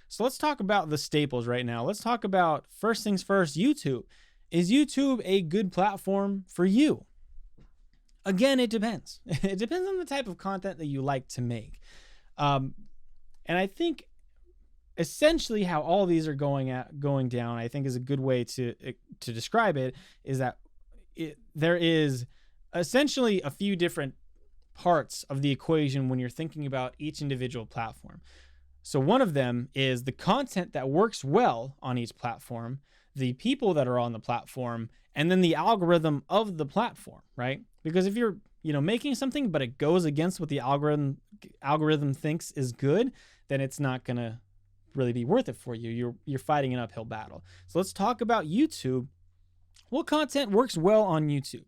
So let's talk about the staples right now. Let's talk about, first things first, YouTube. Is YouTube a good platform for you? Again, it depends. It depends on the type of content that you like to make. And I think essentially how all of these are going down, I think is a good way to describe it, is that there is essentially a few different parts of the equation when you're thinking about each individual platform. So one of them is the content that works well on each platform, the people that are on the platform, and then the algorithm of the platform, right? Because if you're, making something, but it goes against what the algorithm thinks is good, then it's not going to really be worth it for you. You're fighting an uphill battle. So let's talk about YouTube. What content works well on YouTube?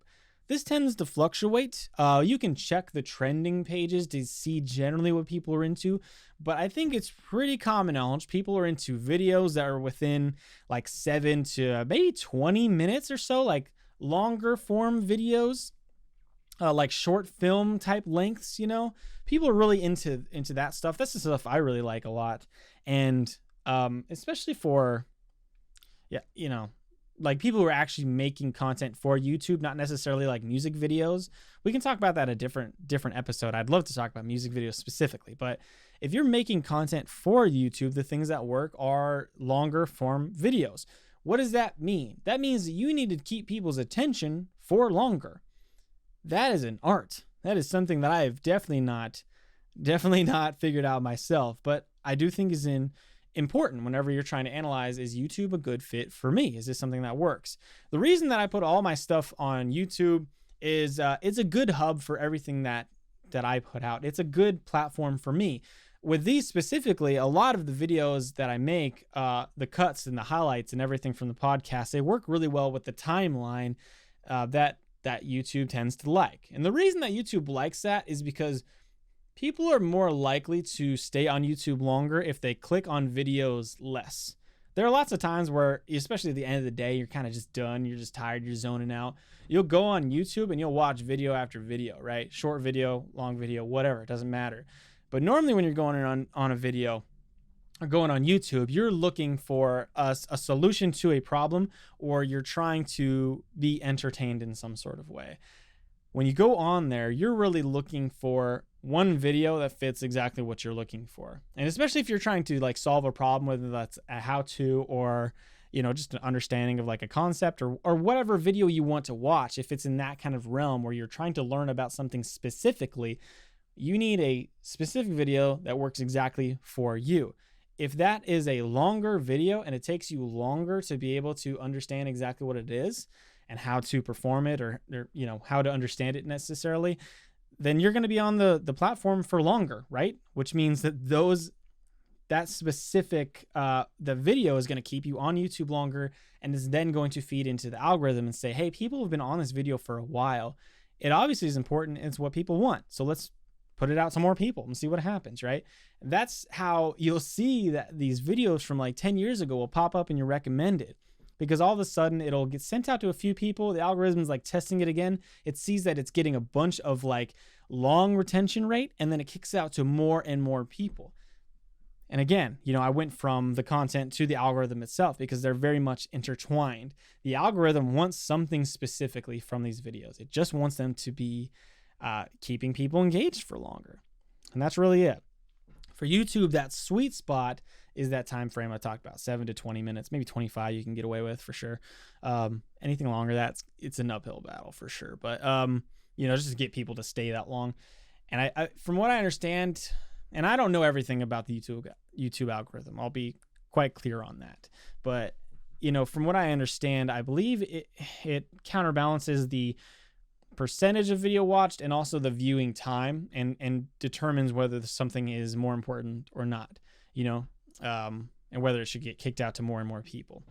This tends to fluctuate. You can check the trending pages to see generally what people are into, but I think it's pretty common knowledge. People are into videos that are within like 7 to maybe 20 minutes or so, like longer form videos, like short film type lengths. People are really into that stuff. That's the stuff I really like a lot, and especially for like people who are actually making content for YouTube, not necessarily like music videos. We can talk about that a different episode. I'd love to talk about music videos specifically, but if you're making content for YouTube, the things that work are longer form videos. What does that mean? That means that you need to keep people's attention for longer. That is an art. That is something that I have definitely not figured out myself, but I do think is important whenever you're trying to analyze, is YouTube a good fit for me? Is this something that works? The reason that I put all my stuff on YouTube is it's a good hub for everything that I put out. It's a good platform for me. With these specifically, a lot of the videos that I make, the cuts and the highlights and everything from the podcast, they work really well with the timeline that YouTube tends to like. And the reason that YouTube likes that is because people are more likely to stay on YouTube longer if they click on videos less. There are lots of times where, especially at the end of the day, you're kind of just done. You're just tired. You're zoning out. You'll go on YouTube and you'll watch video after video, right? Short video, long video, whatever. It doesn't matter. But normally when you're going on a video or going on YouTube, you're looking for a solution to a problem, or you're trying to be entertained in some sort of way. When you go on there, you're really looking for one video that fits exactly what you're looking for. And especially if you're trying to like solve a problem, whether that's a how-to or, just an understanding of like a concept or whatever video you want to watch. If it's in that kind of realm where you're trying to learn about something specifically, you need a specific video that works exactly for you. If that is a longer video and it takes you longer to be able to understand exactly what it is and how to perform it or how to understand it necessarily, then you're going to be on the platform for longer, right? Which means that that specific, the video is going to keep you on YouTube longer and is then going to feed into the algorithm and say, hey, people have been on this video for a while. It obviously is important. It's what people want. So let's put it out to more people and see what happens, right? That's how you'll see that these videos from like 10 years ago will pop up in your recommended, because all of a sudden it'll get sent out to a few people. The algorithm is like testing it again. It sees that it's getting a bunch of like long retention rate, and then it kicks out to more and more people. And again, I went from the content to the algorithm itself because they're very much intertwined. The algorithm wants something specifically from these videos. It just wants them to be keeping people engaged for longer. And that's really it. For YouTube, that sweet spot is that time frame I talked about, 7 to 20 minutes, maybe 25 you can get away with for sure. Anything longer, it's an uphill battle for sure. But, just to get people to stay that long. And I from what I understand, and I don't know everything about the YouTube algorithm, I'll be quite clear on that. But, from what I understand, I believe it counterbalances the percentage of video watched and also the viewing time and determines whether something is more important or not, and whether it should get kicked out to more and more people.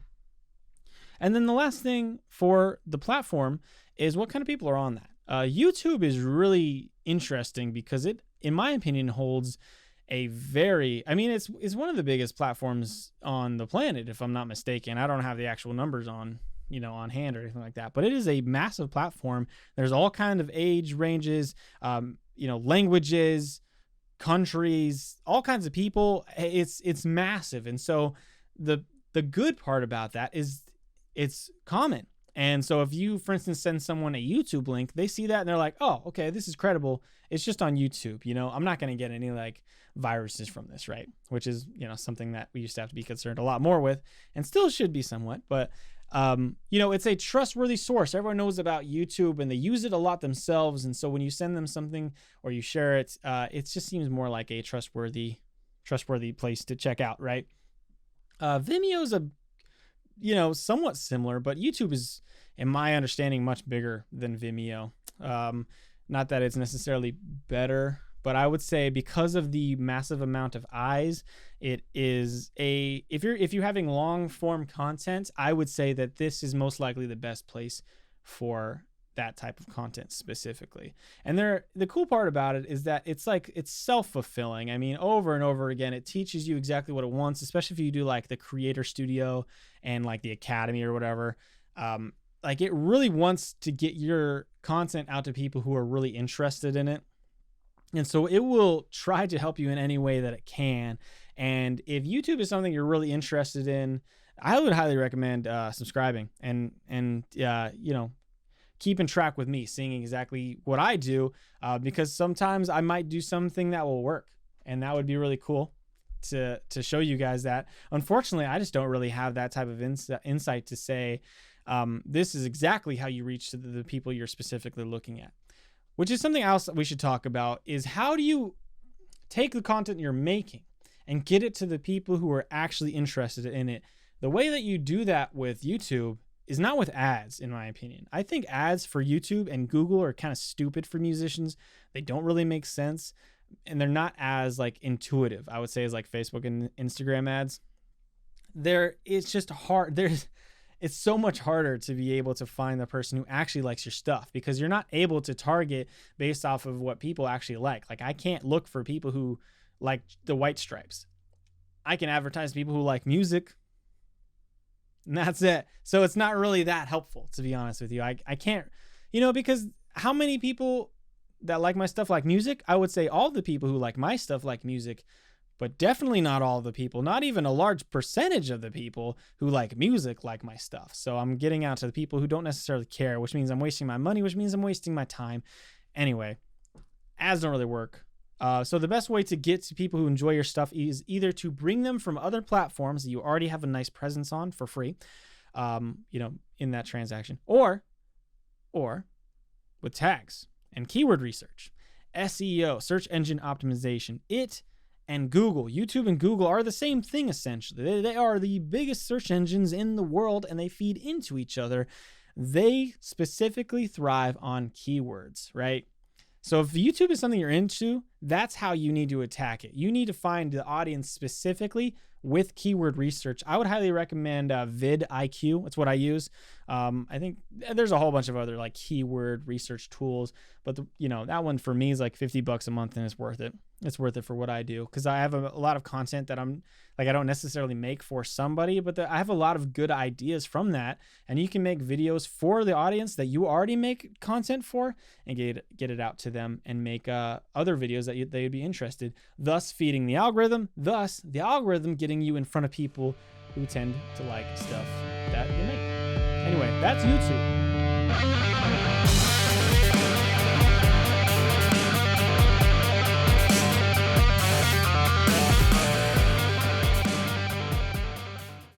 And then the last thing for the platform is what kind of people are on that. YouTube is really interesting because it, in my opinion, holds it's one of the biggest platforms on the planet, if I'm not mistaken. I don't have the actual numbers on hand or anything like that, but it is a massive platform. There's all kind of age ranges, languages, countries, all kinds of people. It's massive. And so the good part about that is it's common. And so if you, for instance, send someone a YouTube link, they see that and they're like, oh, okay, this is credible. It's just on YouTube. You know, I'm not going to get any like viruses from this, right? Which is, you know, something that we used to have to be concerned a lot more with, and still should be somewhat. But, you know, it's a trustworthy source. Everyone knows about YouTube and they use it a lot themselves. And so when you send them something or you share it, it just seems more like a trustworthy place to check out, right? Vimeo is you know, somewhat similar, but YouTube is, in my understanding, much bigger than Vimeo. Not that it's necessarily better, but I would say because of the massive amount of eyes, it is if you're having long form content, I would say that this is most likely the best place for that type of content specifically. And the cool part about it is that it's self-fulfilling. I mean, over and over again, it teaches you exactly what it wants, especially if you do like the creator studio and like the academy or whatever. Like it really wants to get your content out to people who are really interested in it. And so it will try to help you in any way that it can. And if YouTube is something you're really interested in, I would highly recommend subscribing and you know, keeping track with me, seeing exactly what I do, because sometimes I might do something that will work, and that would be really cool to show you guys that. Unfortunately, I just don't really have that type of insight to say this is exactly how you reach to the people you're specifically looking at. Which is something else that we should talk about, is how do you take the content you're making and get it to the people who are actually interested in it? The way that you do that with YouTube is not with ads, in my opinion. I think ads for YouTube and Google are kind of stupid for musicians. They don't really make sense, and they're not as like intuitive, I would say, as like Facebook and Instagram ads. It's just hard. It's so much harder to be able to find the person who actually likes your stuff, because you're not able to target based off of what people actually like. Like I can't look for people who like the White Stripes. I can advertise people who like music, and that's it. So it's not really that helpful, to be honest with you. I can't, you know, because how many people that like my stuff like music? I would say all the people who like my stuff like music, but definitely not all the people, not even a large percentage of the people who like music like my stuff. So I'm getting out to the people who don't necessarily care, which means I'm wasting my money, which means I'm wasting my time. Anyway, ads don't really work. So the best way to get to people who enjoy your stuff is either to bring them from other platforms that you already have a nice presence on for free, you know, in that transaction, or with tags and keyword research, SEO, search engine optimization. And Google, YouTube and Google are the same thing essentially. They are the biggest search engines in the world, and they feed into each other. They specifically thrive on keywords, right? So if YouTube is something you're into, that's how you need to attack it. You need to find the audience specifically with keyword research. I would highly recommend vidIQ. That's what I use. I think there's a whole bunch of other like keyword research tools, but you know, that one for me is like $50 a month, and it's worth it. It's worth it for what I do, because I have a lot of content that I'm like, I don't necessarily make for somebody, but I have a lot of good ideas from that, and you can make videos for the audience that you already make content for and get it out to them, and make other videos that they'd be interested, thus feeding the algorithm, thus the algorithm getting you in front of people who tend to like stuff that you make. Anyway, that's YouTube.